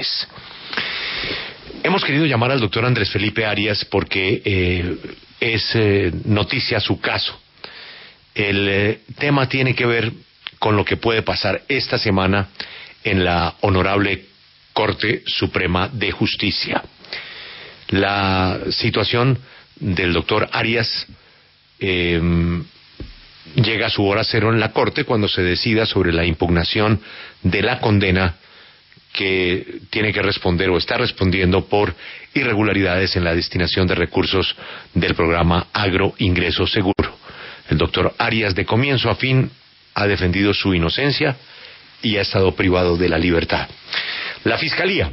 Naciones. Hemos querido llamar al doctor Andrés Felipe Arias porque es noticia su caso. El tema tiene que ver con lo que puede pasar esta semana en la Honorable Corte Suprema de Justicia. La situación del doctor Arias llega a su hora cero en la Corte cuando se decida sobre la impugnación de la condena que tiene que responder o está respondiendo por irregularidades en la destinación de recursos del programa Agro Ingreso Seguro. El doctor Arias de comienzo a fin ha defendido su inocencia y ha estado privado de la libertad. La Fiscalía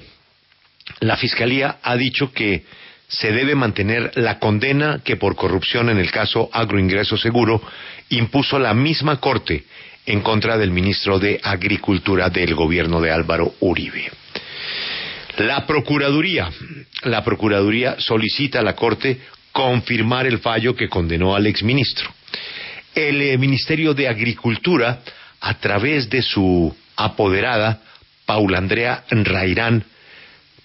ha dicho que se debe mantener la condena que por corrupción en el caso Agroingreso Seguro impuso la misma Corte en contra del ministro de Agricultura del gobierno de Álvaro Uribe. La Procuraduría solicita a la Corte confirmar el fallo que condenó al exministro. El Ministerio de Agricultura, a través de su apoderada, Paula Andrea Rairán,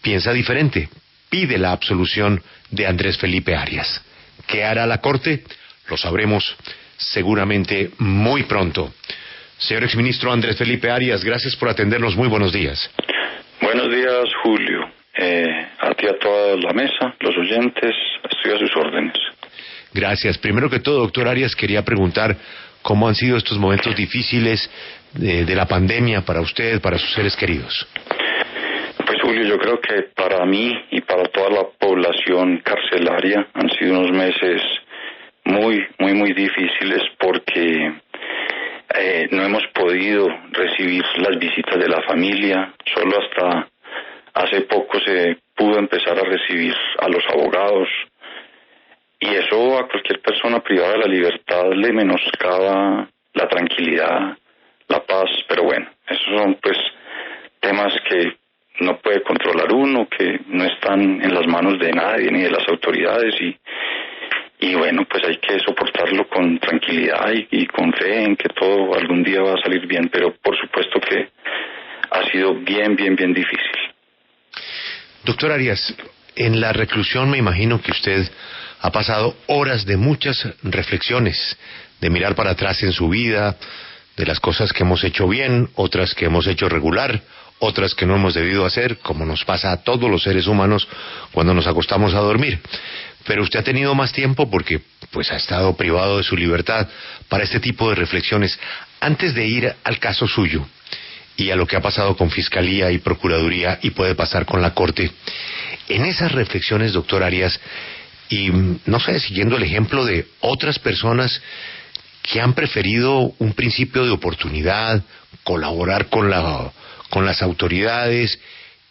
piensa diferente. Pide la absolución de Andrés Felipe Arias. ¿Qué hará la Corte? Lo sabremos seguramente muy pronto. Señor exministro Andrés Felipe Arias, gracias por atendernos. Muy buenos días. Buenos días, Julio. A ti, a toda la mesa, los oyentes, estoy a sus órdenes. Gracias. Primero que todo, doctor Arias, quería preguntar cómo han sido estos momentos difíciles de la pandemia para usted, para sus seres queridos. Pues, Julio, yo creo que para mí y para toda la población carcelaria han sido unos meses muy difíciles porque no hemos podido recibir las visitas de la familia. Solo hasta hace poco se pudo empezar a recibir a los abogados. Y eso a cualquier persona privada de la libertad le menoscaba la tranquilidad, la paz. Pero bueno, esos son pues temas que no puede controlar uno, que no están en las manos de nadie ni de las autoridades y bueno, pues hay que soportarlo con tranquilidad y con fe en que todo algún día va a salir bien, pero por supuesto que ha sido bien difícil. Doctor Arias, en la reclusión me imagino que usted ha pasado horas de muchas reflexiones, de mirar para atrás en su vida, de las cosas que hemos hecho bien, otras que hemos hecho regular, otras que no hemos debido hacer, como nos pasa a todos los seres humanos cuando nos acostamos a dormir. Pero usted ha tenido más tiempo porque pues ha estado privado de su libertad para este tipo de reflexiones. Antes de ir al caso suyo y a lo que ha pasado con Fiscalía y Procuraduría y puede pasar con la Corte, en esas reflexiones, doctor Arias, y no sé, siguiendo el ejemplo de otras personas que han preferido un principio de oportunidad, colaborar con las autoridades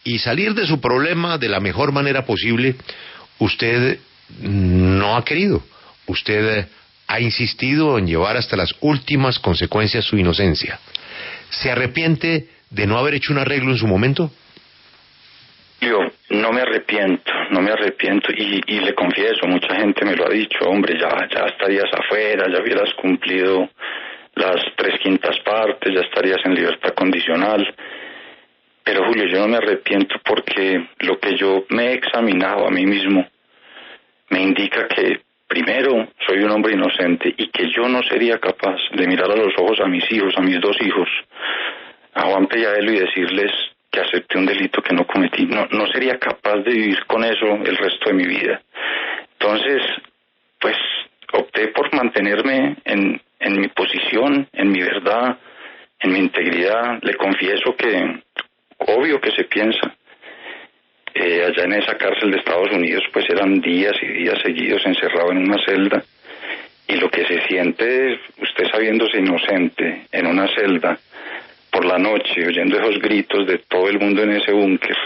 y salir de su problema de la mejor manera posible, usted no ha querido. Usted ha insistido en llevar hasta las últimas consecuencias su inocencia. ¿Se arrepiente de no haber hecho un arreglo en su momento? Yo no me arrepiento y le confieso, mucha gente me lo ha dicho, hombre, ya estarías afuera, ya hubieras cumplido las 3/5 partes, ya estarías en libertad condicional. Pero Julio, yo no me arrepiento porque lo que yo me he examinado a mí mismo me indica que primero soy un hombre inocente y que yo no sería capaz de mirar a los ojos a mis hijos, a mis 2 hijos, a Juanpe y a Elo y decirles que acepté un delito que no cometí. No sería capaz de vivir con eso el resto de mi vida. Entonces, pues opté por mantenerme en mi posición, en mi verdad, en mi integridad. Le confieso que obvio que se piensa. Allá en esa cárcel de Estados Unidos pues eran días y días seguidos encerrado en una celda y lo que se siente usted sabiéndose inocente en una celda por la noche oyendo esos gritos de todo el mundo en ese búnker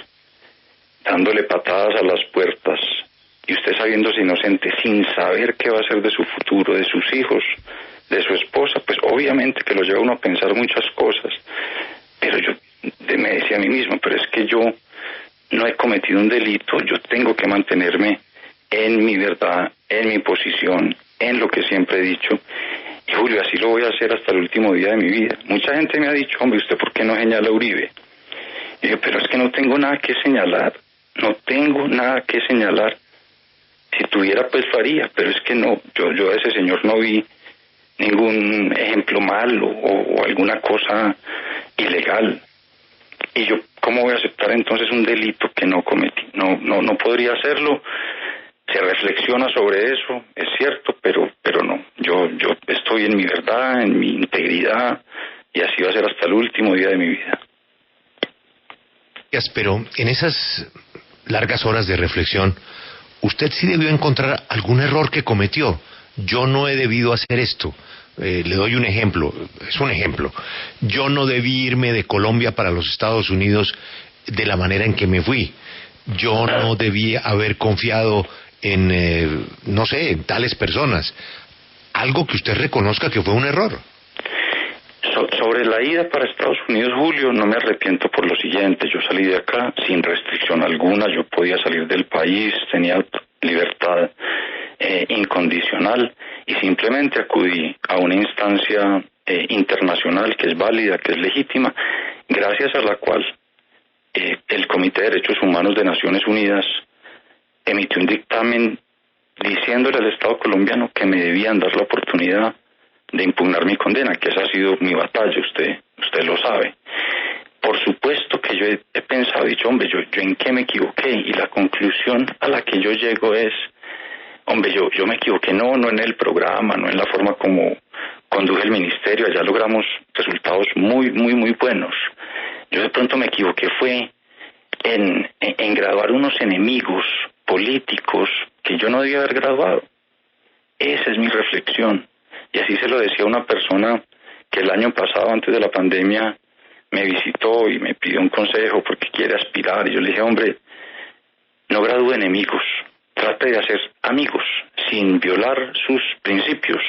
dándole patadas a las puertas y usted sabiéndose inocente sin saber qué va a ser de su futuro, de sus hijos, de su esposa, pues obviamente que lo lleva uno a pensar muchas cosas. Pero yo me decía a mí mismo, pero es que yo no he cometido un delito, yo tengo que mantenerme en mi verdad, en mi posición, en lo que siempre he dicho. Y Julio, así lo voy a hacer hasta el último día de mi vida. Mucha gente me ha dicho, hombre, ¿usted por qué no señala a Uribe? Y yo, pero es que no tengo nada que señalar, no tengo nada que señalar. Si tuviera, pues lo haría, pero es que no, yo a ese señor no vi ningún ejemplo malo o alguna cosa ilegal. Y yo, ¿cómo voy a aceptar entonces un delito que no cometí? No podría hacerlo. Se reflexiona sobre eso, es cierto, pero no. Yo estoy en mi verdad, en mi integridad, y así va a ser hasta el último día de mi vida. Pero en esas largas horas de reflexión, usted sí debió encontrar algún error que cometió. Yo no he debido hacer esto. Le doy un ejemplo, es un ejemplo. Yo no debí irme de Colombia para los Estados Unidos de la manera en que me fui. Yo no debí haber confiado en, no sé, en tales personas. Algo que usted reconozca que fue un error. Sobre la ida para Estados Unidos, Julio, no me arrepiento por lo siguiente. Yo salí de acá sin restricción alguna, yo podía salir del país, tenía libertad incondicional, y simplemente acudí a una instancia internacional que es válida, que es legítima, gracias a la cual el Comité de Derechos Humanos de Naciones Unidas emitió un dictamen diciéndole al Estado colombiano que me debían dar la oportunidad de impugnar mi condena, que esa ha sido mi batalla, usted lo sabe. Por supuesto que yo he pensado, dicho, hombre, yo en qué me equivoqué, y la conclusión a la que yo llego es, hombre, yo me equivoqué, no en el programa, no en la forma como conduje el ministerio, allá logramos resultados muy buenos. Yo de pronto me equivoqué fue en graduar unos enemigos políticos que yo no debía haber graduado. Esa es mi reflexión. Y así se lo decía a una persona que el año pasado, antes de la pandemia, me visitó y me pidió un consejo porque quiere aspirar. Y yo le dije, hombre, no gradúe enemigos, trate de hacer amigos sin violar sus principios.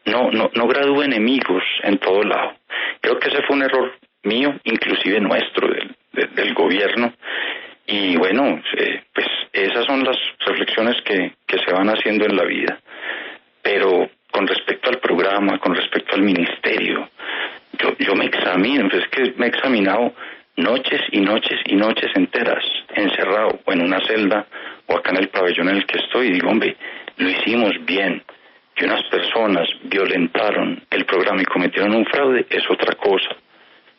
No gradúe enemigos en todo lado. Creo que ese fue un error mío, inclusive nuestro, del gobierno. Y bueno, pues esas son las reflexiones que se van haciendo en la vida. Pero con respecto al programa, con respecto al ministerio, yo me examino, es que me he examinado noches y noches y noches enteras, encerrado o en una celda o acá en el pabellón en el que estoy, y digo, hombre, lo hicimos bien. Que unas personas violentaron el programa y cometieron un fraude es otra cosa,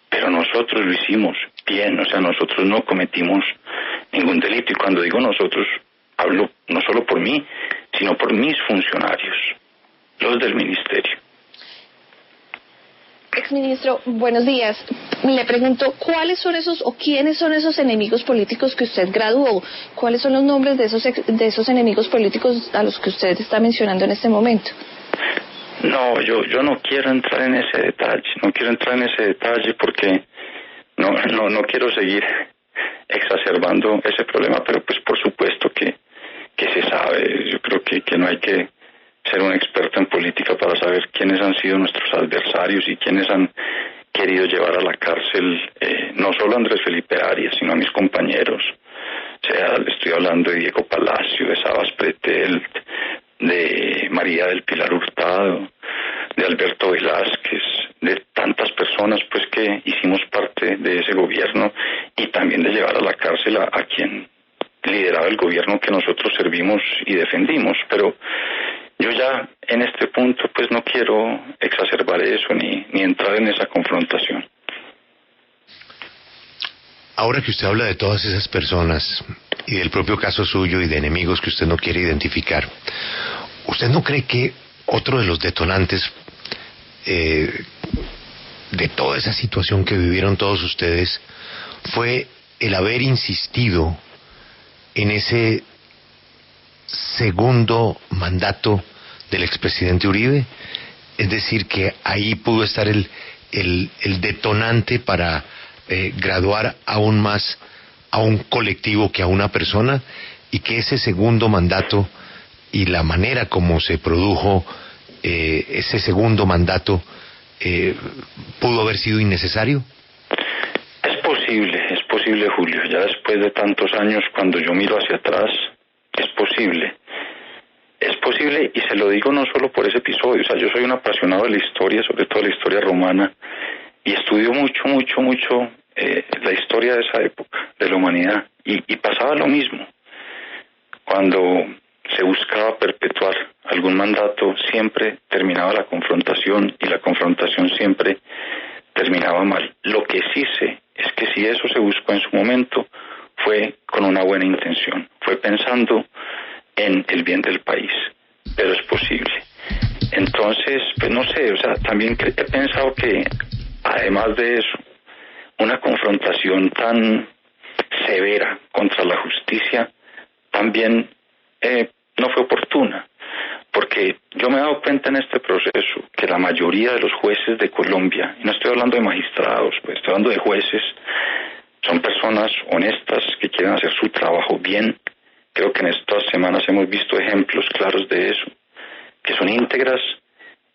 pero nosotros lo hicimos bien, o sea, nosotros no cometimos ningún delito, y cuando digo nosotros, hablo no solo por mí, sino por mis funcionarios, los del ministerio. Exministro, buenos días. Le pregunto, ¿cuáles son esos o quiénes son esos enemigos políticos que usted graduó? ¿Cuáles son los nombres de esos enemigos políticos a los que usted está mencionando en este momento? No, yo no quiero entrar en ese detalle, porque no quiero seguir exacerbando ese problema, pero pues por supuesto que se sabe. Yo creo que no hay que ser un experto en política para saber quiénes han sido nuestros adversarios y quiénes han querido llevar a la cárcel no solo a Andrés Felipe Arias, sino a mis compañeros. O sea, le estoy hablando de Diego Palacio, de Sabas Pretel, de María del Pilar Hurtado, de Alberto Velázquez, de tantas personas pues que hicimos parte de ese gobierno, y también de llevar a la cárcel a quien lideraba el gobierno que nosotros servimos y defendimos. Pero yo ya en este punto pues no quiero exacerbar eso ni entrar en esa confrontación. Ahora que usted habla de todas esas personas y del propio caso suyo y de enemigos que usted no quiere identificar, ¿usted no cree que otro de los detonantes de toda esa situación que vivieron todos ustedes fue el haber insistido en ese segundo mandato del expresidente Uribe? Es decir, que ahí pudo estar el detonante para graduar aún más a un colectivo que a una persona, y que ese segundo mandato y la manera como se produjo ese segundo mandato pudo haber sido innecesario. Es posible, Julio. Ya después de tantos años, cuando yo miro hacia atrás, es posible, y se lo digo no solo por ese episodio. O sea, yo soy un apasionado de la historia, sobre todo de la historia romana, y estudio mucho la historia de esa época, de la humanidad, y pasaba lo mismo. Cuando se buscaba perpetuar algún mandato, siempre terminaba la confrontación, y la confrontación siempre terminaba mal. Lo que sí sé es que si eso se buscó en su momento, fue con una buena intención, fue pensando en el bien del país, pero es posible. Entonces, pues no sé, o sea, también he pensado que, además de eso, una confrontación tan severa contra la justicia también no fue oportuna, porque yo me he dado cuenta en este proceso que la mayoría de los jueces de Colombia, y no estoy hablando de magistrados, pues estoy hablando de jueces, son personas honestas que quieren hacer su trabajo bien. Creo que en estas semanas hemos visto ejemplos claros de eso, que son íntegras,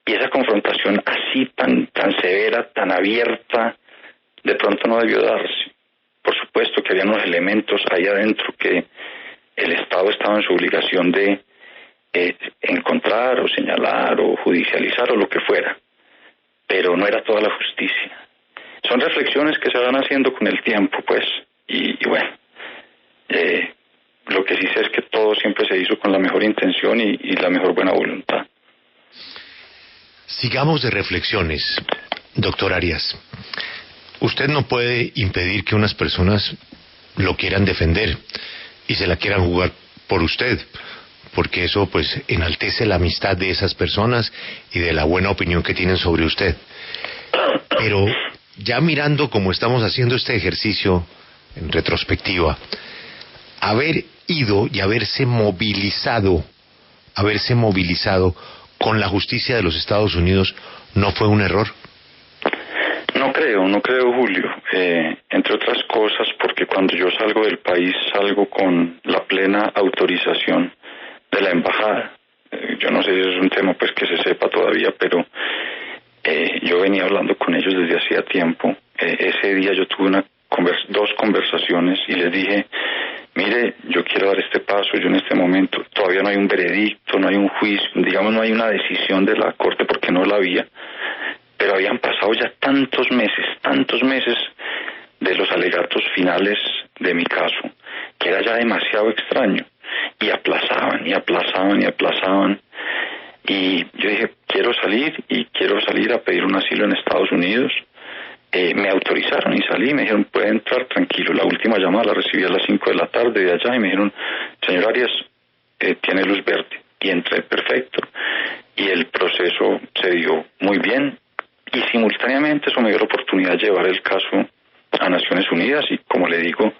y esa confrontación así tan severa, tan abierta, de pronto no debió darse. Por supuesto que había unos elementos ahí adentro que el Estado estaba en su obligación de encontrar o señalar o judicializar o lo que fuera, pero no era toda la justicia. Son reflexiones que se van haciendo con el tiempo, pues, y bueno, lo que sí sé es que todo siempre se hizo con la mejor intención y la mejor buena voluntad. Sigamos de reflexiones, doctor Arias. Usted no puede impedir que unas personas lo quieran defender y se la quieran jugar por usted, porque eso pues enaltece la amistad de esas personas y de la buena opinión que tienen sobre usted. Pero ya mirando cómo estamos haciendo este ejercicio en retrospectiva, haber ido y haberse movilizado con la justicia de los Estados Unidos, ¿no fue un error? No creo, Julio. Entre otras cosas, porque cuando yo salgo del país, salgo con la plena autorización de la embajada. Yo no sé si es un tema pues que se sepa todavía, pero yo venía hablando con ellos desde hacía tiempo. Ese día yo tuve dos conversaciones y les dije, mire, yo quiero dar este paso, yo en este momento todavía no hay un veredicto, no hay un juicio, digamos no hay una decisión de la Corte porque no la había, pero habían pasado ya tantos meses de los alegatos finales de mi caso, que era ya demasiado extraño, y aplazaban, y yo dije, quiero salir a pedir un asilo en Estados Unidos. Me autorizaron y salí, me dijeron, puede entrar tranquilo. La última llamada la recibí a las 5 de la tarde de allá y me dijeron, señor Arias, tiene luz verde, y entré perfecto, y el proceso se dio muy bien, y simultáneamente eso me dio la oportunidad de llevar el caso a Naciones Unidas, y como le digo,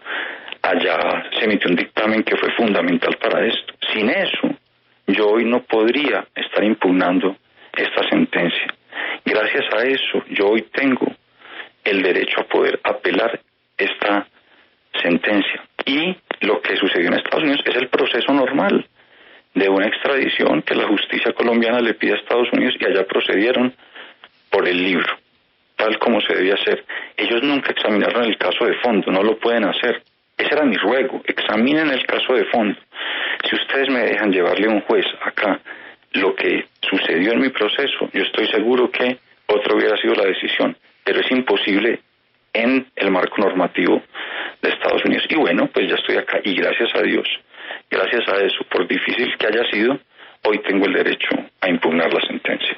allá se emitió un dictamen que fue fundamental para esto. Sin eso, yo hoy no podría estar impugnando esta sentencia. Gracias a eso, yo hoy tengo el derecho a poder apelar esta sentencia. Y lo que sucedió en Estados Unidos es el proceso normal de una extradición que la justicia colombiana le pide a Estados Unidos, y allá procedieron por el libro, tal como se debía hacer. Ellos nunca examinaron el caso de fondo, no lo pueden hacer. Ese era mi ruego, examinen el caso de fondo. Si ustedes me dejan llevarle a un juez acá lo que sucedió en mi proceso, yo estoy seguro que otra hubiera sido la decisión, pero es imposible en el marco normativo de Estados Unidos. Y bueno, pues ya estoy acá, y gracias a Dios, gracias a eso, por difícil que haya sido, hoy tengo el derecho a impugnar la sentencia.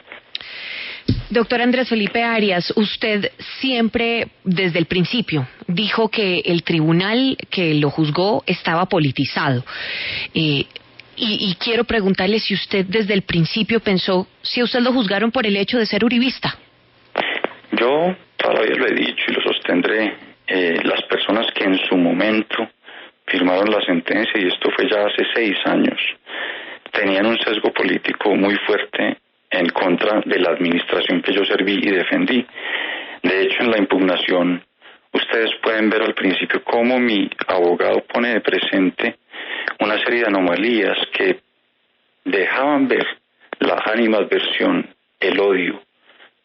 Doctor Andrés Felipe Arias, usted siempre, desde el principio, dijo que el tribunal que lo juzgó estaba politizado. Y quiero preguntarle si usted desde el principio pensó si a usted lo juzgaron por el hecho de ser uribista. Yo todavía lo he dicho y lo sostendré. Las personas que en su momento firmaron la sentencia, y esto fue ya hace 6 años, tenían un sesgo político muy fuerte en contra de la administración que yo serví y defendí. De hecho, en la impugnación, ustedes pueden ver al principio cómo mi abogado pone de presente una serie de anomalías que dejaban ver la animadversión, el odio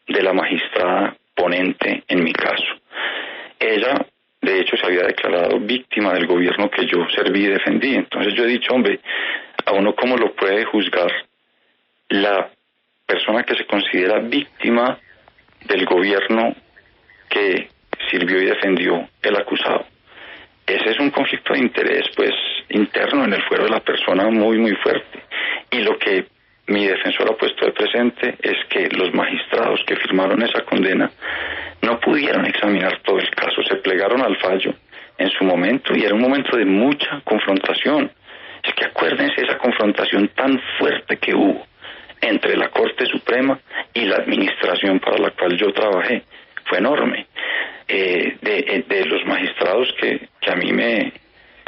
de la magistrada ponente en mi caso. Ella, de hecho, se había declarado víctima del gobierno que yo serví y defendí. Entonces yo he dicho, hombre, a uno cómo lo puede juzgar la persona que se considera víctima del gobierno que sirvió y defendió el acusado. Ese es un conflicto de interés, pues, interno en el fuero de la persona muy, muy fuerte. Y lo que mi defensor ha puesto de presente es que los magistrados que firmaron esa condena no pudieron examinar todo el caso, se plegaron al fallo en su momento y era un momento de mucha confrontación. Es que acuérdense esa confrontación tan fuerte que hubo entre la Corte Suprema y la administración para la cual yo trabajé. Fue enorme. De los magistrados que a mí me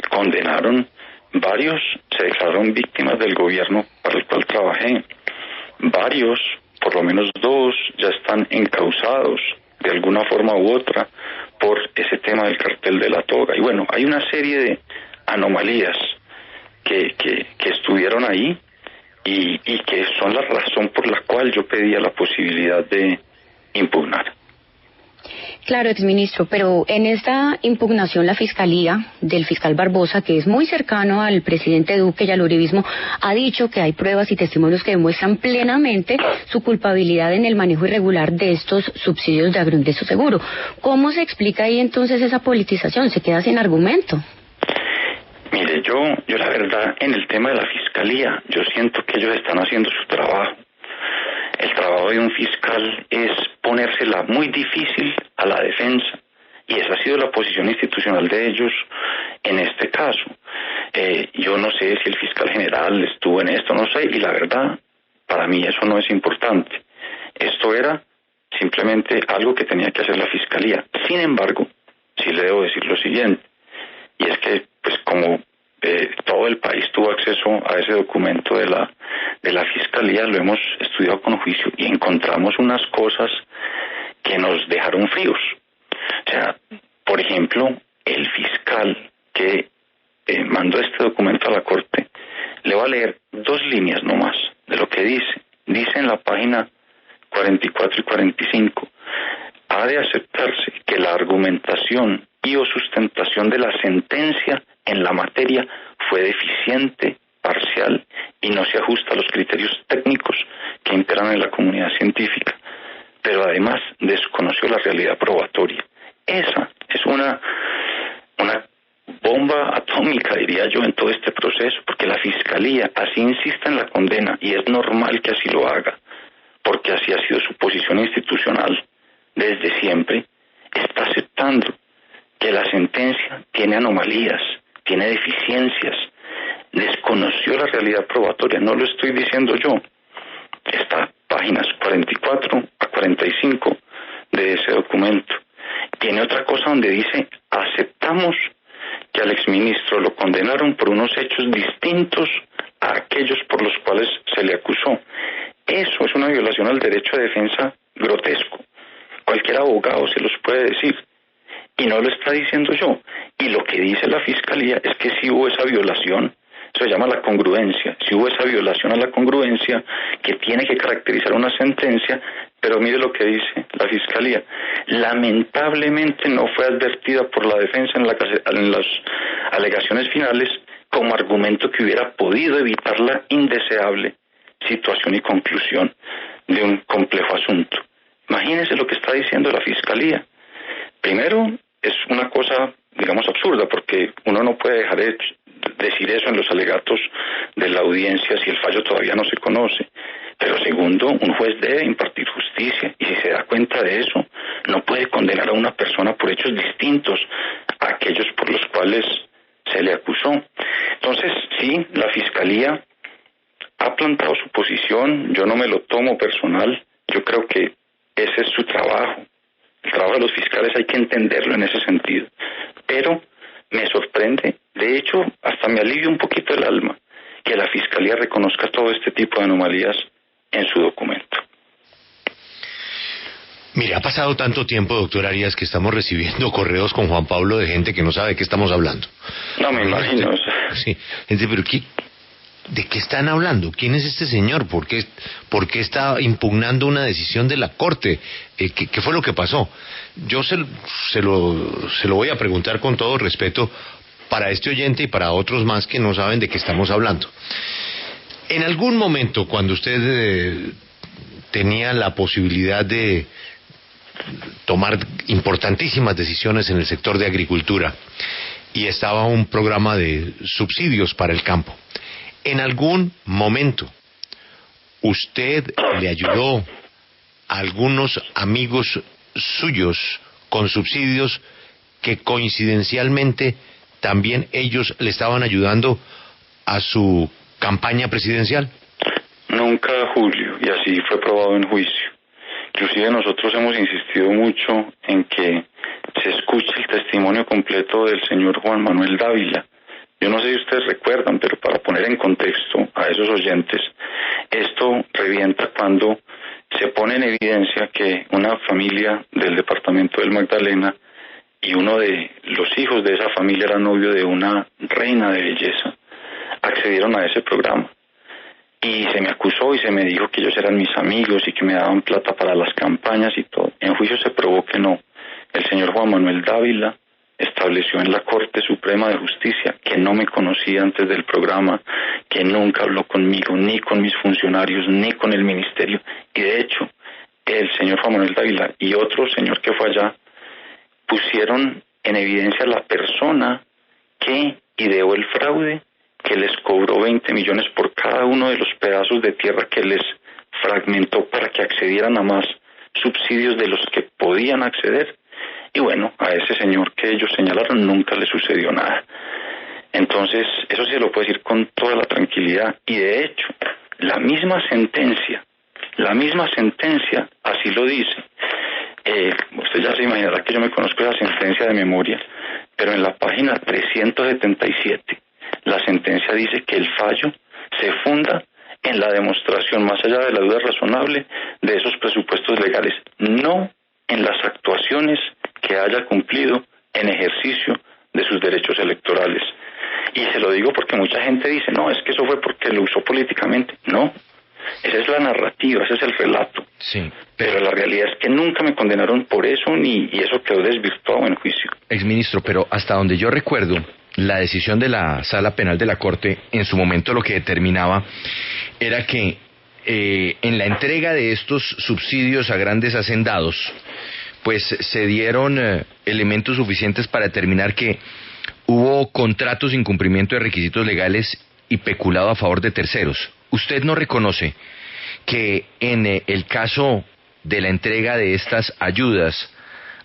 condenaron, varios se declararon víctimas del gobierno para el cual trabajé. Varios, por lo menos 2, ya están encausados de alguna forma u otra por ese tema del cartel de la toga. Y bueno, hay una serie de anomalías que estuvieron ahí y que son la razón por la cual yo pedía la posibilidad de impugnar. Claro, exministro, pero en esta impugnación la Fiscalía del fiscal Barbosa, que es muy cercano al presidente Duque y al uribismo, ha dicho que hay pruebas y testimonios que demuestran plenamente su culpabilidad en el manejo irregular de estos subsidios de agroingreso seguro. ¿Cómo se explica ahí entonces esa politización? ¿Se queda sin argumento? Mire, yo la verdad, en el tema de la Fiscalía, yo siento que ellos están haciendo su trabajo. El trabajo de un fiscal es ponérsela muy difícil a la defensa, y esa ha sido la posición institucional de ellos en este caso. Yo no sé si el fiscal general estuvo en esto, no sé, y la verdad, para mí eso no es importante. Esto era simplemente algo que tenía que hacer la Fiscalía. Sin embargo, sí le debo decir lo siguiente, y es que, pues como todo el país tuvo acceso a ese documento de la Fiscalía, lo hemos estudiado con juicio y encontramos unas cosas que nos dejaron fríos. O sea, por ejemplo, el fiscal que mandó este documento a la Corte, le voy a leer 2 líneas nomás de lo que dice. Dice en la página 44 y 45, ha de aceptarse que la argumentación y o sustentación de la sentencia en la materia fue deficiente, parcial y no se ajusta a los criterios técnicos que imperan en la comunidad científica, pero además desconoció la realidad probatoria. Esa es una bomba atómica, diría yo, en todo este proceso, porque la Fiscalía así insiste en la condena y es normal que así lo haga, porque así ha sido su posición institucional desde siempre. Está aceptando que la sentencia tiene anomalías, tiene deficiencias, desconoció la realidad probatoria, no lo estoy diciendo yo. Está páginas 44 a 45 de ese documento. Tiene otra cosa donde dice, aceptamos que al exministro lo condenaron por unos hechos distintos a aquellos por los cuales se le acusó. Eso es una violación al derecho de defensa grotesco. Cualquier abogado se los puede decir. Y no lo está diciendo yo. Y lo que dice la Fiscalía es que si hubo esa violación, eso se llama la congruencia, si hubo esa violación a la congruencia que tiene que caracterizar una sentencia, pero mire lo que dice la Fiscalía. Lamentablemente no fue advertida por la defensa en las alegaciones finales como argumento que hubiera podido evitar la indeseable situación y conclusión de un complejo asunto. Imagínense lo que está diciendo la Fiscalía. Primero, es una cosa, digamos, absurda, porque uno no puede dejar de decir eso en los alegatos de la audiencia si el fallo todavía no se conoce. Pero segundo, un juez debe impartir justicia, y si se da cuenta de eso, no puede condenar a una persona por hechos distintos a aquellos por los cuales se le acusó. Entonces, sí, la Fiscalía ha plantado su posición, yo no me lo tomo personal, yo creo que ese es su trabajo. El trabajo de los fiscales hay que entenderlo en ese sentido. Pero me sorprende, de hecho, hasta me alivia un poquito el alma, que la Fiscalía reconozca todo este tipo de anomalías en su documento. Mire, ha pasado tanto tiempo, doctor Arias, que estamos recibiendo correos con Juan Pablo de gente que no sabe de qué estamos hablando. No me imagino. Sí, gente, pero ¿de qué están hablando? ¿Quién es este señor? ¿Por qué está impugnando una decisión de la Corte? ¿Qué fue lo que pasó? Yo se lo voy a preguntar con todo respeto para este oyente y para otros más que no saben de qué estamos hablando. En algún momento, cuando usted tenía la posibilidad de tomar importantísimas decisiones en el sector de agricultura y estaba un programa de subsidios para el campo. ¿En algún momento usted le ayudó a algunos amigos suyos con subsidios que coincidencialmente también ellos le estaban ayudando a su campaña presidencial? Nunca, Julio, y así fue probado en juicio. Inclusive nosotros hemos insistido mucho en que se escuche el testimonio completo del señor Juan Manuel Dávila. Yo no sé si ustedes recuerdan, pero para poner en contexto a esos oyentes, esto revienta cuando se pone en evidencia que una familia del departamento del Magdalena y uno de los hijos de esa familia era novio de una reina de belleza, accedieron a ese programa. Y se me acusó y se me dijo que ellos eran mis amigos y que me daban plata para las campañas y todo. En juicio se probó que no. El señor Juan Manuel Dávila estableció en la Corte Suprema de Justicia que no me conocía antes del programa, que nunca habló conmigo, ni con mis funcionarios, ni con el ministerio. Y de hecho, el señor Juan Manuel Dávila y otro señor que fue allá pusieron en evidencia la persona que ideó el fraude, que les cobró 20 millones por cada uno de los pedazos de tierra que les fragmentó para que accedieran a más subsidios de los que podían acceder. Y bueno, a ese señor que ellos señalaron nunca le sucedió nada. Entonces, eso se lo puedo decir con toda la tranquilidad. Y de hecho, la misma sentencia así lo dice. Usted ya se imaginará que yo me conozco esa sentencia de memoria, pero en la página 377, la sentencia dice que el fallo se funda en la demostración, más allá de la duda razonable, de esos presupuestos legales, no en las actuaciones que haya cumplido en ejercicio de sus derechos electorales. Y se lo digo porque mucha gente dice, no, es que eso fue porque lo usó políticamente. No, esa es la narrativa, ese es el relato. Sí, pero la realidad es que nunca me condenaron por eso, y eso quedó desvirtuado en juicio. Exministro, pero hasta donde yo recuerdo, la decisión de la Sala Penal de la Corte en su momento lo que determinaba era que en la entrega de estos subsidios a grandes hacendados, pues se dieron elementos suficientes para determinar que hubo contratos sin cumplimiento de requisitos legales y peculado a favor de terceros. ¿Usted no reconoce que en el caso de la entrega de estas ayudas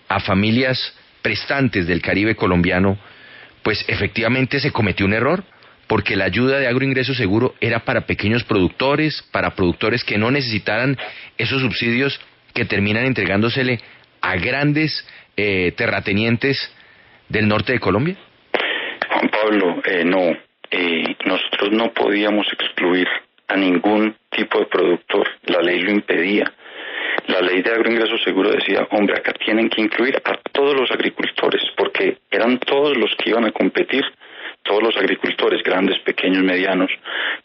a familias prestantes del Caribe colombiano, pues efectivamente se cometió un error? Porque la ayuda de Agroingreso Seguro era para pequeños productores, para productores que no necesitaran esos subsidios que terminan entregándosele a grandes terratenientes del norte de Colombia. Juan Pablo, no. Nosotros no podíamos excluir a ningún tipo de productor. La ley lo impedía. La ley de Agroingreso Seguro decía, hombre, acá tienen que incluir a todos los agricultores, porque eran todos los que iban a competir, todos los agricultores, grandes, pequeños, medianos,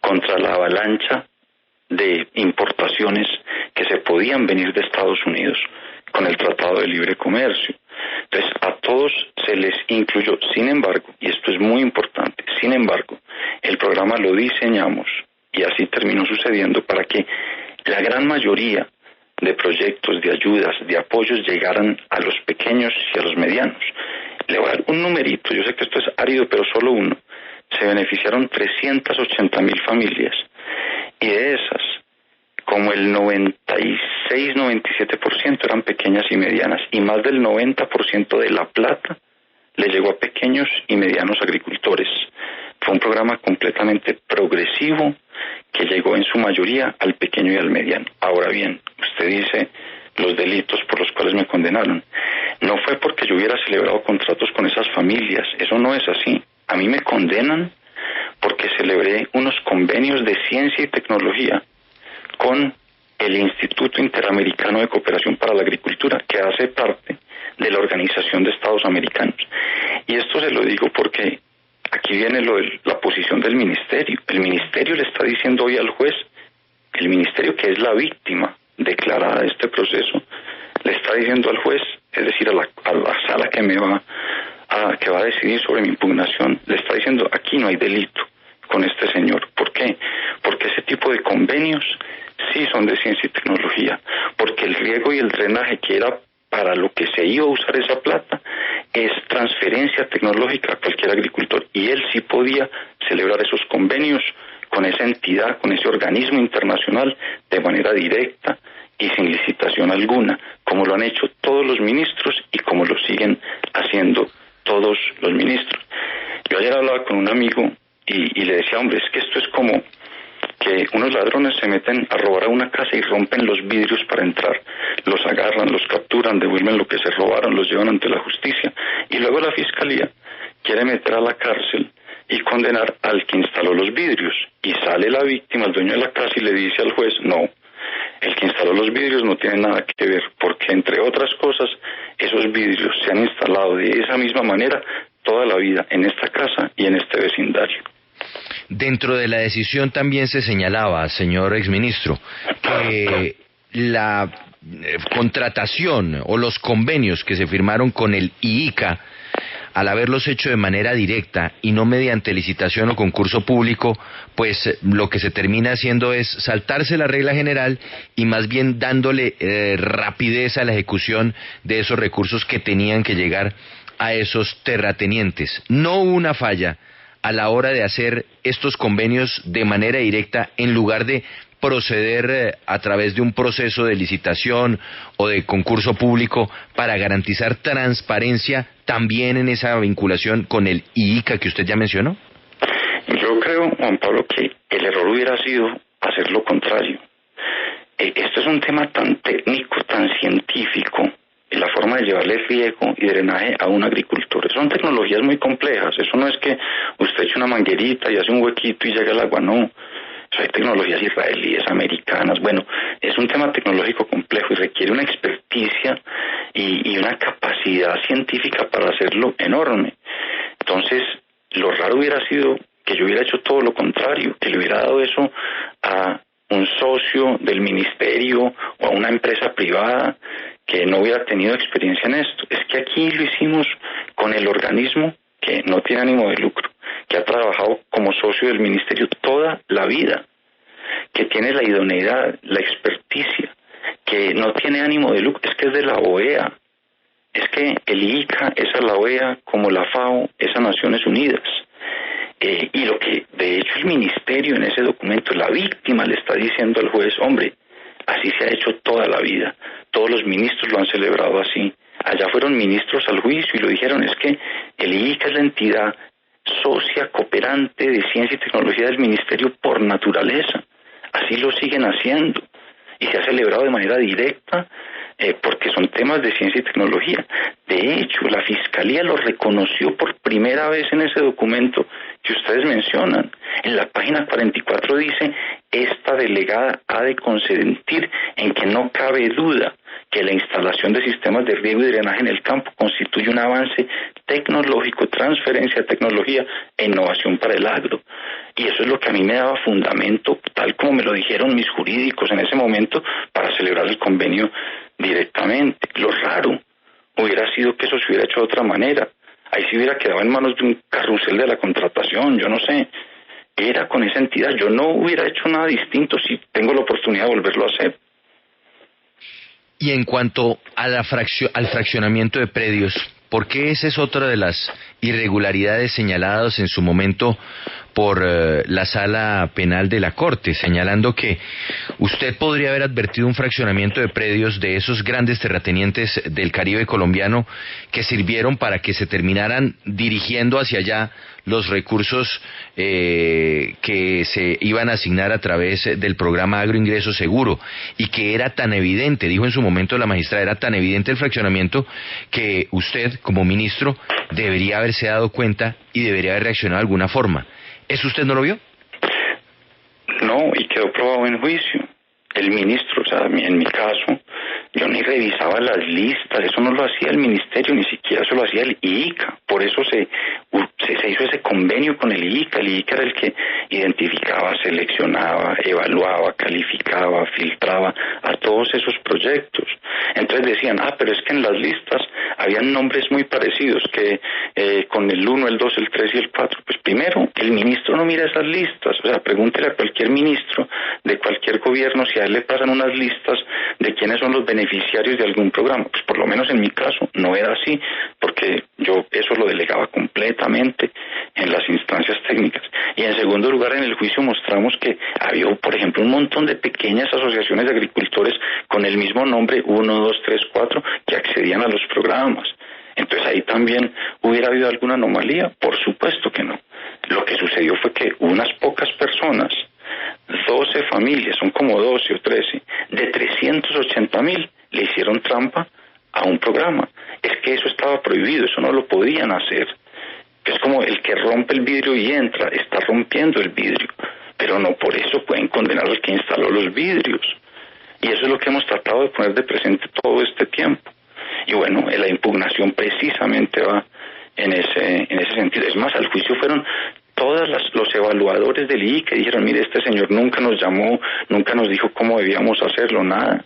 contra la avalancha de importaciones que se podían venir de Estados Unidos con el Tratado de Libre Comercio. Entonces, a todos se les incluyó. Sin embargo, y esto es muy importante, sin embargo, el programa lo diseñamos, y así terminó sucediendo, para que la gran mayoría de proyectos, de ayudas, de apoyos llegaran a los pequeños y a los medianos. Le voy a dar un numerito, yo sé que esto es árido, pero solo uno. Se beneficiaron 380,000 familias, y de esas, como el 96-97% eran pequeñas y medianas, y más del 90% de la plata le llegó a pequeños y medianos agricultores. Fue un programa completamente progresivo que llegó en su mayoría al pequeño y al mediano. Ahora bien, usted dice los delitos por los cuales me condenaron. No fue porque yo hubiera celebrado contratos con esas familias, eso no es así. A mí me condenan porque celebré unos convenios de ciencia y tecnología con el Instituto Interamericano de Cooperación para la Agricultura, que hace parte de la Organización de Estados Americanos. Y esto se lo digo porque aquí viene la posición del ministerio. El ministerio le está diciendo hoy al juez, el ministerio que es la víctima declarada de este proceso, le está diciendo al juez, es decir, a la sala que va a decidir sobre mi impugnación, le está diciendo, aquí no hay delito con este señor. ¿Por qué? Porque ese tipo de convenios sí son de ciencia y tecnología, porque el riego y el drenaje, que era para lo que se iba a usar esa plata es transferencia tecnológica a cualquier agricultor, y él sí podía celebrar esos convenios con esa entidad, con ese organismo internacional, de manera directa y sin licitación alguna, como lo han hecho todos los ministros y como lo siguen haciendo todos los ministros. Yo ayer hablaba con un amigo y le decía, hombre, es que esto es como que unos ladrones se meten a robar a una casa y rompen los vidrios para entrar, los agarran, los capturan, devuelven lo que se robaron, los llevan ante la justicia, y luego la fiscalía quiere meter a la cárcel y condenar al que instaló los vidrios, y sale la víctima, el dueño de la casa, y le dice al juez, no, el que instaló los vidrios no tiene nada que ver, porque entre otras cosas, esos vidrios se han instalado de esa misma manera toda la vida en esta casa y en este vecindario. Dentro de la decisión también se señalaba, señor exministro, que la contratación o los convenios que se firmaron con el IICA, al haberlos hecho de manera directa y no mediante licitación o concurso público, pues lo que se termina haciendo es saltarse la regla general y más bien dándole rapidez a la ejecución de esos recursos que tenían que llegar a esos terratenientes. No hubo una falla a la hora de hacer estos convenios de manera directa en lugar de proceder a través de un proceso de licitación o de concurso público para garantizar transparencia también en esa vinculación con el IICA que usted ya mencionó? Yo creo, Juan Pablo, que el error hubiera sido hacer lo contrario. Esto es un tema tan técnico, tan científico, y la forma de llevarle riego y drenaje a un agricultor. Son tecnologías muy complejas. Eso no es que usted eche una manguerita y hace un huequito y llega el agua, no. Eso hay tecnologías israelíes, americanas. Bueno, es un tema tecnológico complejo y requiere una experticia y una capacidad científica para hacerlo enorme. Entonces, lo raro hubiera sido que yo hubiera hecho todo lo contrario, que le hubiera dado eso a un socio del ministerio o a una empresa privada que no hubiera tenido experiencia en esto. Es que aquí lo hicimos con el organismo que no tiene ánimo de lucro, que ha trabajado como socio del ministerio toda la vida, que tiene la idoneidad, la experticia, que no tiene ánimo de lucro, es que es de la OEA, es que el IICA es a la OEA como la FAO es a Naciones Unidas. Y lo que de hecho el ministerio en ese documento, la víctima le está diciendo al juez, hombre, así se ha hecho toda la vida, todos los ministros lo han celebrado así. Allá fueron ministros al juicio y lo dijeron, es que el IICA es la entidad socia, cooperante de ciencia y tecnología del ministerio por naturaleza. Así lo siguen haciendo y se ha celebrado de manera directa porque son temas de ciencia y tecnología. De hecho, la Fiscalía lo reconoció por primera vez en ese documento que ustedes mencionan. En la página 44 dice, esta delegada ha de consentir en que no cabe duda que la instalación de sistemas de riego y drenaje en el campo constituye un avance tecnológico, transferencia de tecnología e innovación para el agro. Y eso es lo que a mí me daba fundamento, tal como me lo dijeron mis jurídicos en ese momento, para celebrar el convenio directamente. Lo raro hubiera sido que eso se hubiera hecho de otra manera. Ahí se hubiera quedado en manos de un carrusel de la contratación, yo no sé. Era con esa entidad. Yo no hubiera hecho nada distinto si tengo la oportunidad de volverlo a hacer. Y en cuanto a al fraccionamiento de predios, ¿por qué esa es otra de las irregularidades señaladas en su momento por la Sala Penal de la Corte, señalando que usted podría haber advertido un fraccionamiento de predios de esos grandes terratenientes del Caribe colombiano que sirvieron para que se terminaran dirigiendo hacia allá los recursos que se iban a asignar a través del programa Agroingreso Seguro, y que era tan evidente, dijo en su momento la magistrada, era tan evidente el fraccionamiento que usted como ministro debería haberse dado cuenta y debería haber reaccionado de alguna forma. ¿Eso usted no lo vio? No, y quedó probado en juicio. El ministro, o sea, en mi caso, yo ni revisaba las listas, eso no lo hacía el ministerio, ni siquiera eso lo hacía el IICA. Por eso se se hizo ese convenio con el IICA. El IICA era el que identificaba, seleccionaba, evaluaba, calificaba, filtraba a todos esos proyectos. Entonces decían, pero es que en las listas habían nombres muy parecidos, que con el 1, el 2, el 3 y el 4. Pues primero, el ministro no mira esas listas. O sea, pregúntele a cualquier ministro de cualquier gobierno si a él le pasan unas listas de quiénes son los beneficiarios de algún programa. Pues por lo menos en mi caso no era así, porque yo eso lo delegaba completamente en las instancias técnicas. Y en segundo lugar, en el juicio mostramos que había, por ejemplo, un montón de pequeñas asociaciones de agricultores con el mismo nombre, 1, 2, 3, 4, que accedían a los programas. Entonces ahí también hubiera habido alguna anomalía. Por supuesto que no. Lo que sucedió fue que unas pocas personas, 12 familias, son como 12 o 13, de 380,000 le hicieron trampa a un programa. Es que eso estaba prohibido, eso no lo podían hacer. Es como el que rompe el vidrio y entra, está rompiendo el vidrio, pero no por eso pueden condenar al que instaló los vidrios. Y eso es lo que hemos tratado de poner de presente todo este tiempo. Y bueno, la impugnación precisamente va en ese sentido. Es más, al juicio fueron todos los evaluadores del IIC que dijeron, mire, este señor nunca nos llamó, nunca nos dijo cómo debíamos hacerlo, nada.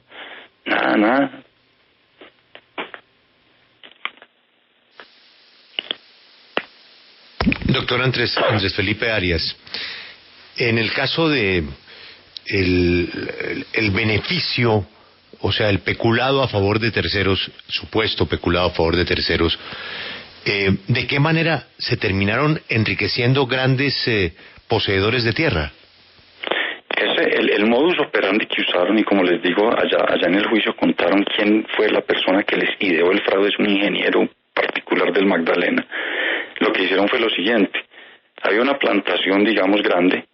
Doctor Andrés Felipe Arias, en el caso de el beneficio, o sea, el peculado a favor de terceros, supuesto peculado a favor de terceros, ¿de qué manera se terminaron enriqueciendo grandes poseedores de tierra? El modus operandi que usaron, y como les digo, allá en el juicio contaron quién fue la persona que les ideó el fraude, es un ingeniero particular del Magdalena. Lo que hicieron fue lo siguiente: había una plantación, digamos, grande,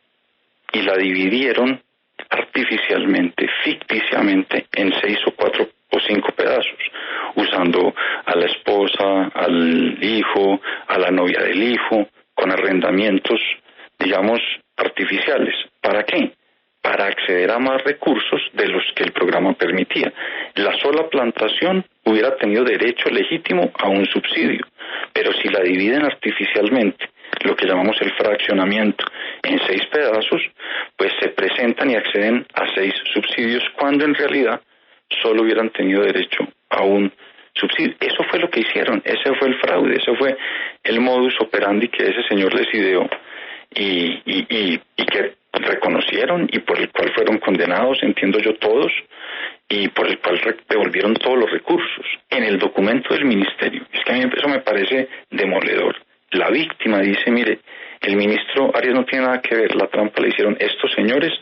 y la dividieron artificialmente, ficticiamente, en 6 o 4 o 5 pedazos, usando a la esposa, al hijo, a la novia del hijo, con arrendamientos, digamos, artificiales. ¿Para qué? Para acceder a más recursos de los que el programa permitía. La sola plantación hubiera tenido derecho legítimo a un subsidio, pero si la dividen artificialmente, lo que llamamos el fraccionamiento, en 6 pedazos, pues se presentan y acceden a 6 subsidios, cuando en realidad solo hubieran tenido derecho a un subsidio. Eso fue lo que hicieron, ese fue el fraude, ese fue el modus operandi que ese señor les ideó y que reconocieron y por el cual fueron condenados, entiendo yo, todos, y por el cual devolvieron todos los recursos. En el documento del ministerio, es que a mí eso me parece demoledor. La víctima dice, mire, el ministro Arias no tiene nada que ver, la trampa la hicieron estos señores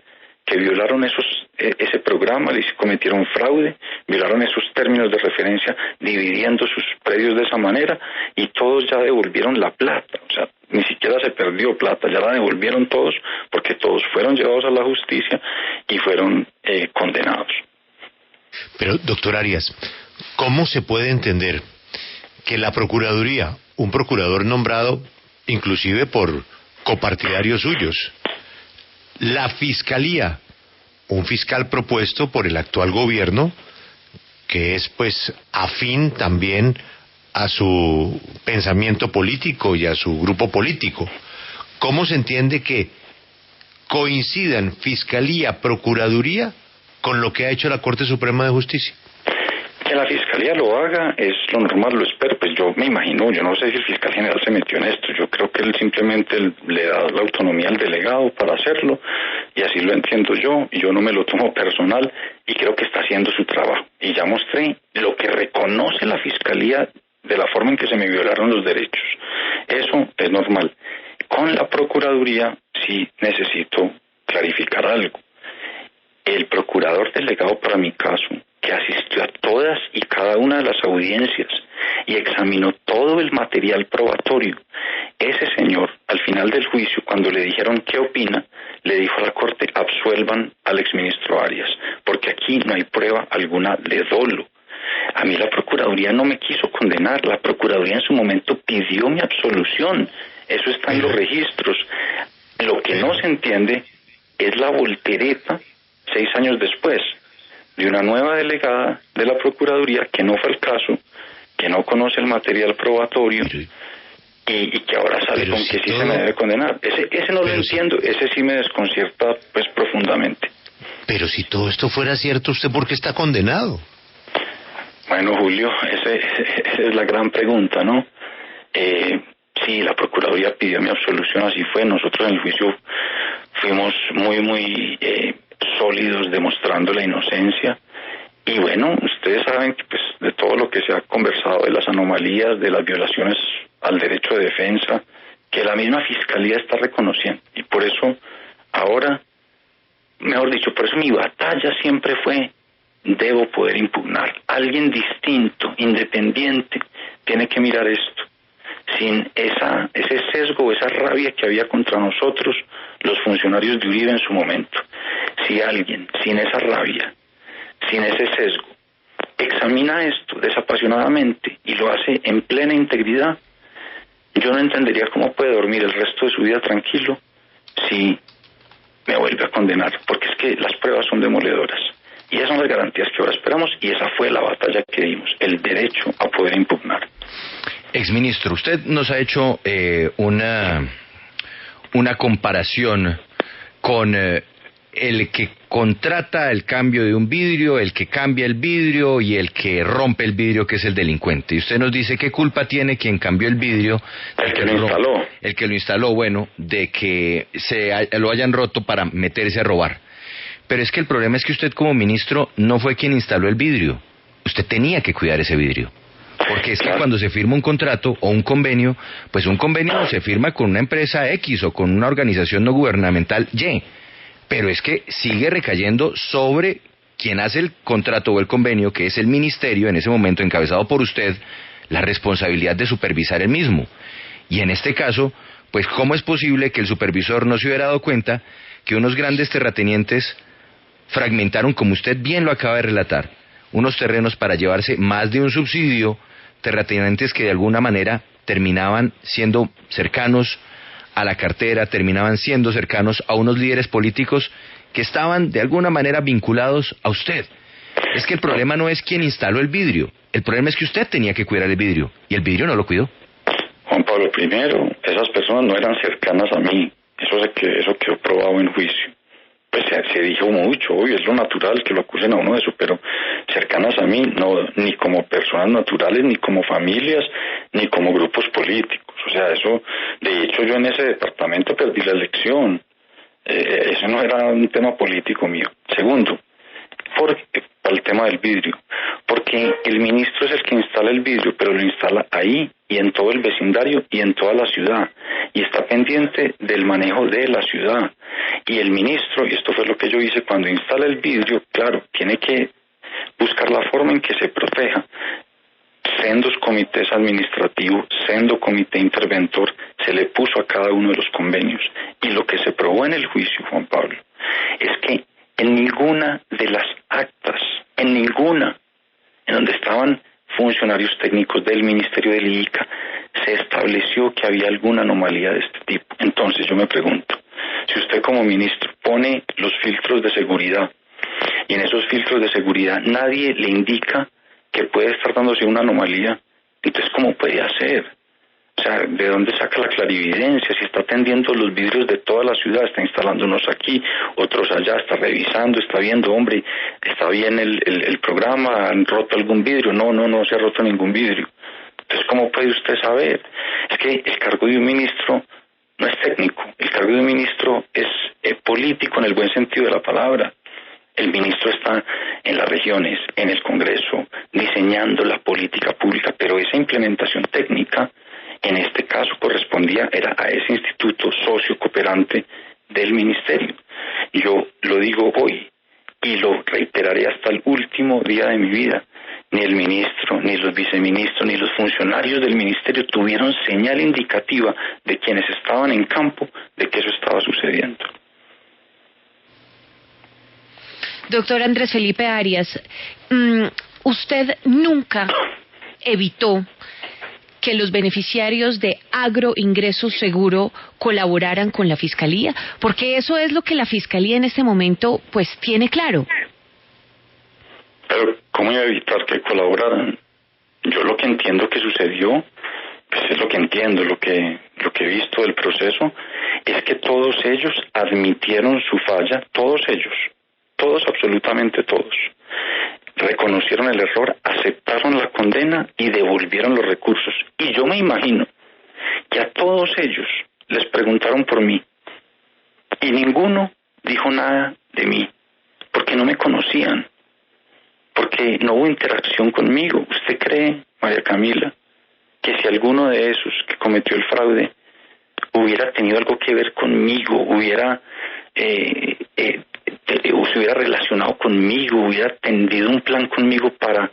que violaron ese programa, les cometieron fraude, violaron esos términos de referencia, dividiendo sus predios de esa manera, y todos ya devolvieron la plata. O sea, ni siquiera se perdió plata, ya la devolvieron todos, porque todos fueron llevados a la justicia y fueron condenados. Pero, doctor Arias, ¿cómo se puede entender que la Procuraduría, un procurador nombrado inclusive por copartidarios suyos, la Fiscalía, un fiscal propuesto por el actual gobierno, que es pues afín también a su pensamiento político y a su grupo político? ¿Cómo se entiende que coincidan Fiscalía, Procuraduría con lo que ha hecho la Corte Suprema de Justicia? Que la Fiscalía lo haga es lo normal, lo espero. Pues yo me imagino, yo no sé si el fiscal general se metió en esto, yo creo que él simplemente le da la autonomía al delegado para hacerlo, y así lo entiendo yo, y yo no me lo tomo personal, y creo que está haciendo su trabajo. Y ya mostré lo que reconoce la Fiscalía de la forma en que se me violaron los derechos. Eso es normal. Con la Procuraduría sí necesito clarificar algo. El procurador delegado para mi caso, que asistió a todas y cada una de las audiencias y examinó todo el material probatorio, ese señor, al final del juicio, cuando le dijeron qué opina, le dijo a la Corte: absuelvan al exministro Arias, porque aquí no hay prueba alguna de dolo. A mí la Procuraduría no me quiso condenar, la Procuraduría en su momento pidió mi absolución, eso está en los registros. Lo que no se entiende es la voltereta 6 años después de una nueva delegada de la Procuraduría que no fue el caso, que no conoce el material probatorio y que ahora sale pero con si que sí todo... se me debe condenar. Ese no lo entiendo, ese sí me desconcierta pues profundamente. Pero si todo esto fuera cierto, ¿usted por qué está condenado? Bueno, Julio, esa es la gran pregunta, ¿no? Sí, la Procuraduría pidió mi absolución, así fue. Nosotros en el juicio fuimos muy sólidos demostrando la inocencia. Y bueno, ustedes saben que pues de todo lo que se ha conversado, de las anomalías, de las violaciones al derecho de defensa, que la misma Fiscalía está reconociendo. Y por eso ahora, mejor dicho, por eso mi batalla siempre fue: debo poder impugnar. Alguien distinto, independiente, tiene que mirar esto. Sin ese sesgo, esa rabia que había contra nosotros, los funcionarios de Uribe en su momento. Si alguien, sin esa rabia, sin ese sesgo, examina esto desapasionadamente y lo hace en plena integridad, yo no entendería cómo puede dormir el resto de su vida tranquilo si me vuelve a condenar, porque es que las pruebas son demoledoras. Y esas son las garantías que ahora esperamos, y esa fue la batalla que dimos, el derecho a poder impugnar. Exministro, usted nos ha hecho una comparación con el que contrata el cambio de un vidrio, el que cambia el vidrio y el que rompe el vidrio, que es el delincuente. Y usted nos dice qué culpa tiene quien cambió el vidrio, el que lo instaló. El que lo instaló, bueno, de que lo hayan roto para meterse a robar. Pero es que el problema es que usted como ministro no fue quien instaló el vidrio. Usted tenía que cuidar ese vidrio. Porque es que cuando se firma un contrato o un convenio, pues un convenio se firma con una empresa X o con una organización no gubernamental Y. Pero es que sigue recayendo sobre quien hace el contrato o el convenio, que es el ministerio, en ese momento encabezado por usted, la responsabilidad de supervisar el mismo. Y en este caso, pues ¿cómo es posible que el supervisor no se hubiera dado cuenta que unos grandes terratenientes fragmentaron, como usted bien lo acaba de relatar, unos terrenos para llevarse más de un subsidio, terratenientes que de alguna manera terminaban siendo cercanos a la cartera, terminaban siendo cercanos a unos líderes políticos que estaban de alguna manera vinculados a usted? Es que el problema no es quien instaló el vidrio, el problema es que usted tenía que cuidar el vidrio, y el vidrio no lo cuidó. Juan Pablo, primero, esas personas no eran cercanas a mí, eso quedó probado en juicio. Pues se dijo mucho, obvio, es lo natural que lo acusen a uno de eso, pero cercanas a mí, no, ni como personas naturales, ni como familias, ni como grupos políticos. O sea, eso, de hecho, yo en ese departamento perdí la elección. Eso no era un tema político mío. Segundo, al tema del vidrio, porque el ministro es el que instala el vidrio, pero lo instala ahí y en todo el vecindario y en toda la ciudad, y está pendiente del manejo de la ciudad. Y el ministro, y esto fue lo que yo hice, cuando instala el vidrio, claro, tiene que buscar la forma en que se proteja. Sendos comités administrativos, sendo comité interventor, se le puso a cada uno de los convenios. Y lo que se probó en el juicio, Juan Pablo, es que en ninguna de las actas, en donde estaban funcionarios técnicos del Ministerio del IICA, se estableció que había alguna anomalía de este tipo. Entonces yo me pregunto, si usted como ministro pone los filtros de seguridad, y en esos filtros de seguridad nadie le indica que puede estar dándose una anomalía, entonces ¿cómo puede hacer? O sea, ¿de dónde saca la clarividencia? Si está atendiendo los vidrios de toda la ciudad, está instalando unos aquí, otros allá, está revisando, está viendo, hombre, está bien el programa, ¿han roto algún vidrio? No se ha roto ningún vidrio. Entonces, ¿cómo puede usted saber? Es que el cargo de un ministro no es técnico, el cargo de un ministro es político en el buen sentido de la palabra. El ministro está en las regiones, en el Congreso, diseñando la política pública, pero esa implementación técnica, en este caso era a ese instituto socio cooperante del ministerio. Yo lo digo hoy y lo reiteraré hasta el último día de mi vida. Ni el ministro, ni los viceministros, ni los funcionarios del ministerio tuvieron señal indicativa de quienes estaban en campo de que eso estaba sucediendo. Doctor Andrés Felipe Arias, usted nunca evitó que los beneficiarios de Agroingreso Seguro colaboraran con la Fiscalía, porque eso es lo que la Fiscalía en este momento pues tiene claro. Pero ¿cómo iba a evitar que colaboraran? Yo lo que entiendo que sucedió pues es lo que entiendo, lo que he visto del proceso, es que todos ellos admitieron su falla, todos ellos, todos, absolutamente todos. Reconocieron el error, aceptaron la condena y devolvieron los recursos. Y yo me imagino que a todos ellos les preguntaron por mí y ninguno dijo nada de mí, porque no me conocían, porque no hubo interacción conmigo. ¿Usted cree, María Camila, que si alguno de esos que cometió el fraude hubiera tenido algo que ver conmigo, se hubiera relacionado conmigo, hubiera tendido un plan conmigo para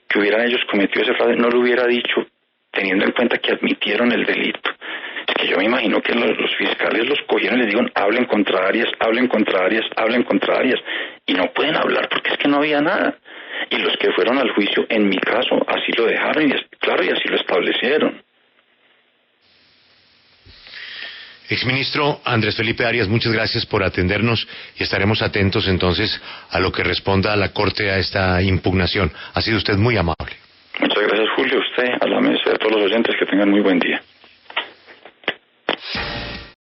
que hubieran ellos cometido ese fraude, no lo hubiera dicho, teniendo en cuenta que admitieron el delito? Es que yo me imagino que los fiscales los cogieron y les dijeron, hablen contra Arias, hablen contra Arias, hablen contra Arias, y no pueden hablar porque es que no había nada. Y los que fueron al juicio, en mi caso, así lo dejaron, y claro, y así lo establecieron. Exministro Andrés Felipe Arias, muchas gracias por atendernos y estaremos atentos entonces a lo que responda a la Corte a esta impugnación. Ha sido usted muy amable. Muchas gracias, Julio, a usted, a la mesa, a todos los oyentes, que tengan muy buen día.